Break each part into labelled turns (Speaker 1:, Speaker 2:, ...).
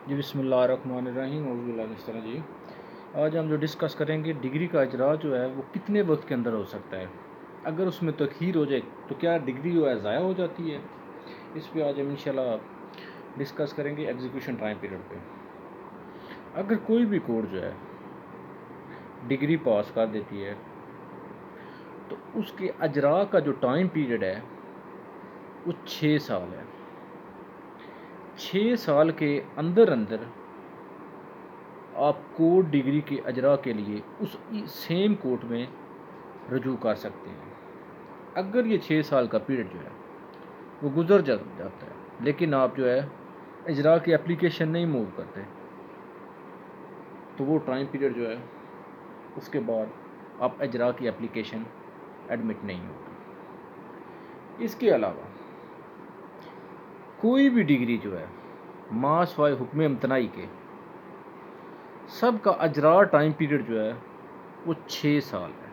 Speaker 1: جی بسم اللہ الرحمن الرحیم اعوذ باللہ من الشیطان الرجیم۔ آج ہم جو ڈسکس کریں گے ڈگری کا اجرا جو ہے وہ کتنے وقت کے اندر ہو سکتا ہے، اگر اس میں تاخیر ہو جائے تو کیا ڈگری جو ہے ضائع ہو جاتی ہے۔ اس پہ آج ہم انشاءاللہ ڈسکس کریں گے ایگزیکیوشن ٹائم پیریڈ پہ۔ اگر کوئی بھی کورٹ جو ہے ڈگری پاس کر دیتی ہے تو اس کے اجرا کا جو ٹائم پیریڈ ہے وہ 6 سال ہے۔ 6 سال کے اندر آپ کورٹ ڈگری کے اجرا کے لیے اس سیم کورٹ میں رجوع کر سکتے ہیں۔ اگر یہ 6 سال کا پیریڈ جو ہے وہ گزر جاتا ہے لیکن آپ جو ہے اجرا کی اپلیکیشن نہیں موو کرتے تو وہ ٹائم پیریڈ جو ہے اس کے بعد آپ اجرا کی اپلیکیشن ایڈمٹ نہیں ہوگی۔ اس کے علاوہ کوئی بھی ڈگری جو ہے ما سوائے حکم امتناعی کے سب کا اجرا ٹائم پیریڈ جو ہے وہ 6 سال ہے،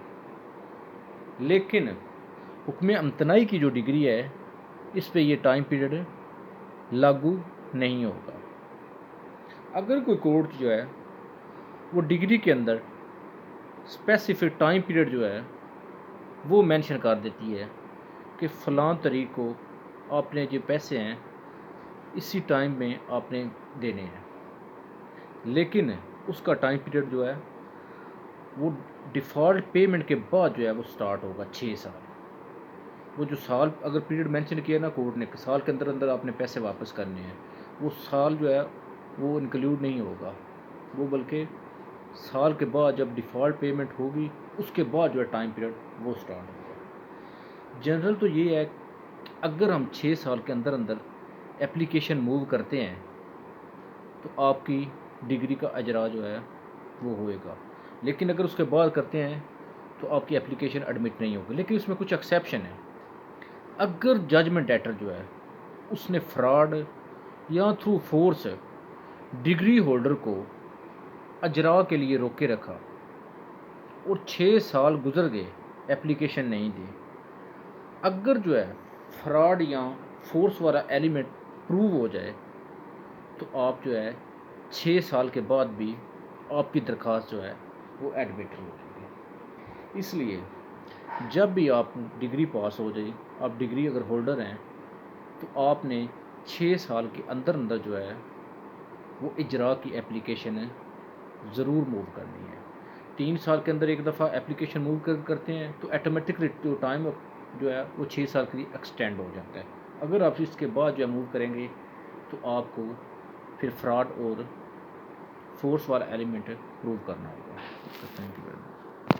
Speaker 1: لیکن حکم امتناعی کی جو ڈگری ہے اس پہ یہ ٹائم پیریڈ لاگو نہیں ہوگا۔ اگر کوئی کورٹ جو ہے وہ ڈگری کے اندر اسپیسیفک ٹائم پیریڈ جو ہے وہ مینشن کر دیتی ہے کہ فلاں تاریخ کو آپ نے جو پیسے ہیں اسی ٹائم میں آپ نے دینے ہیں، لیکن اس کا ٹائم پیریڈ جو ہے وہ ڈیفالٹ پیمنٹ کے بعد جو ہے وہ سٹارٹ ہوگا 6 سال۔ وہ جو سال اگر پیریڈ مینشن کیا نا کورٹ نے کہ سال کے اندر آپ نے پیسے واپس کرنے ہیں، وہ سال جو ہے وہ انکلوڈ نہیں ہوگا، وہ بلکہ سال کے بعد جب ڈیفالٹ پیمنٹ ہوگی اس کے بعد جو ہے ٹائم پیریڈ وہ سٹارٹ ہوگا۔ جنرل تو یہ ہے اگر ہم 6 سال کے اندر اپلیکیشن موو کرتے ہیں تو آپ کی ڈگری کا اجرا جو ہے وہ ہوئے گا، لیکن اگر اس کے بعد کرتے ہیں تو آپ کی اپلیکیشن ایڈمٹ نہیں ہوگی۔ لیکن اس میں کچھ ایکسیپشن ہے۔ اگر ججمنٹ ڈیٹر جو ہے اس نے فراڈ یا تھرو فورس ڈگری ہولڈر کو اجرا کے لیے روکے رکھا اور 6 سال گزر گئے اپلیکیشن نہیں دی، اگر جو ہے فراڈ یا فورس والا ایلیمنٹ پروو ہو جائے تو آپ جو ہے 6 سال کے بعد بھی آپ کی درخواست جو ہے وہ ایڈمٹ ہو جائے گی۔ اس لیے جب بھی آپ ڈگری پاس ہو جائے، آپ ڈگری اگر ہولڈر ہیں تو آپ نے 6 سال کے اندر جو ہے وہ اجرا کی اپلیکیشن ضرور موو کرنی ہے۔ 3 سال کے اندر ایک دفعہ اپلیکیشن موو کرتے ہیں تو ایٹومیٹکلی جو ٹائم جو ہے وہ 6 سال کے لیے ایکسٹینڈ ہو جاتا ہے۔ اگر آپ اس کے بعد جو ہے موو کریں گے تو آپ کو پھر فراڈ اور فورس والا ایلیمنٹ پروو کرنا ہوگا۔ Thank you very much.